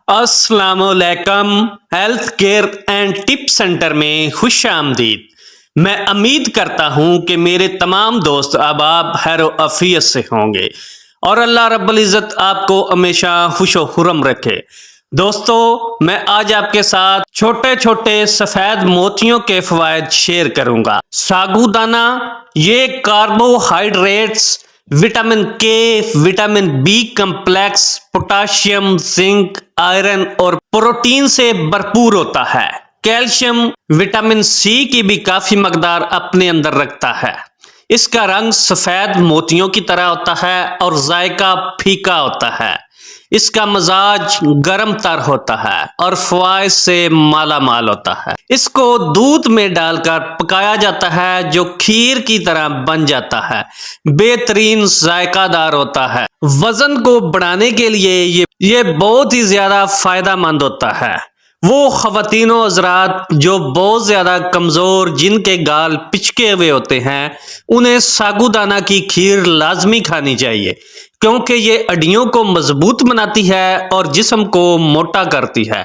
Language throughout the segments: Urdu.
السلام علیکم۔ Health care and tip centre میں خوش آمدید۔ میں امید کرتا ہوں کہ میرے تمام دوست احباب خیر و عافیت سے ہوں گے اور اللہ رب العزت آپ کو ہمیشہ خوش و خرم رکھے۔ دوستو، میں آج آپ کے ساتھ چھوٹے چھوٹے سفید موتیوں کے فوائد شیئر کروں گا۔ ساگو دانہ یہ کاربوہائیڈریٹس، وٹامن کے، vitamin B complex, potassium, zinc, iron اور پروٹین سے بھرپور ہوتا ہے۔ کیلشیم، وٹامن سی کی بھی کافی مقدار اپنے اندر رکھتا ہے۔ اس کا رنگ سفید موتیوں کی طرح ہوتا ہے اور ذائقہ پھیکا ہوتا ہے۔ اس کا مزاج گرم تر ہوتا ہے اور فوائد سے مالا مال ہوتا ہے۔ اس کو دودھ میں ڈال کر پکایا جاتا ہے جو کھیر کی طرح بن جاتا ہے۔ بہترین ذائقہ دار ہوتا ہے۔ وزن کو بڑھانے کے لیے یہ بہت ہی زیادہ فائدہ مند ہوتا ہے۔ وہ خواتین و حضرات جو بہت زیادہ کمزور، جن کے گال پچکے ہوئے ہوتے ہیں، انہیں ساگو دانہ کی کھیر لازمی کھانی چاہیے، کیونکہ یہ ہڈیوں کو مضبوط بناتی ہے اور جسم کو موٹا کرتی ہے۔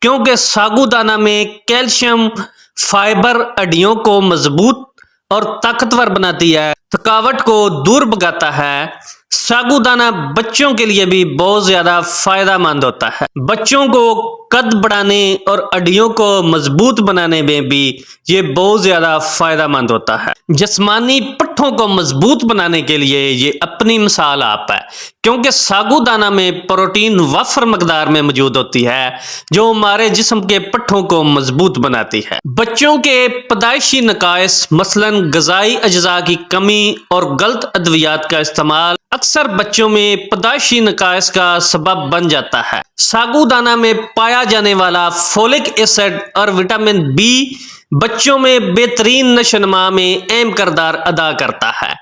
کیونکہ ساگو دانہ میں کیلشیم، فائبر ہڈیوں کو مضبوط اور طاقتور بناتی ہے، تھکاوٹ کو دور بھگاتا ہے۔ ساگو دانہ بچوں کے لیے بھی بہت زیادہ فائدہ مند ہوتا ہے۔ بچوں کو قد بڑھانے اور ہڈیوں کو مضبوط بنانے میں بھی یہ بہت زیادہ فائدہ مند ہوتا ہے۔ جسمانی پٹھوں کو مضبوط بنانے کے لیے یہ اپنی مثال آپ ہے، کیونکہ ساگو دانہ میں پروٹین وافر مقدار میں موجود ہوتی ہے جو ہمارے جسم کے پٹھوں کو مضبوط بناتی ہے۔ بچوں کے پیدائشی نقائص مثلاً غذائی اجزاء کی کمی اور غلط ادویات کا استعمال اکثر بچوں میں پیدائشی نقائص کا سبب بن جاتا ہے۔ ساگو دانہ میں پایا جانے والا فولک ایسڈ اور وٹامن بی بچوں میں بہترین نشوونما میں اہم کردار ادا کرتا ہے۔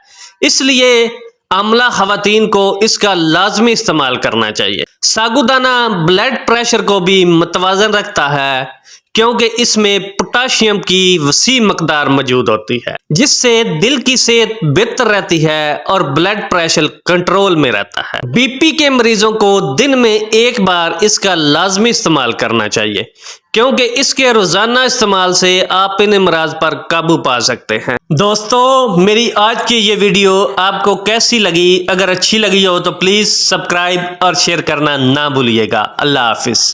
اس لیے حاملہ خواتین کو اس کا لازمی استعمال کرنا چاہیے۔ ساگو دانہ بلڈ پریشر کو بھی متوازن رکھتا ہے، کیونکہ اس میں پوٹاشیم کی وسیع مقدار موجود ہوتی ہے، جس سے دل کی صحت بہتر رہتی ہے اور بلڈ پریشر کنٹرول میں رہتا ہے۔ بی پی کے مریضوں کو دن میں ایک بار اس کا لازمی استعمال کرنا چاہیے، کیونکہ اس کے روزانہ استعمال سے آپ ان امراض پر قابو پا سکتے ہیں۔ دوستو، میری آج کی یہ ویڈیو آپ کو کیسی لگی؟ اگر اچھی لگی ہو تو پلیز سبسکرائب اور شیئر کرنا نہ بھولیے گا۔ اللہ حافظ۔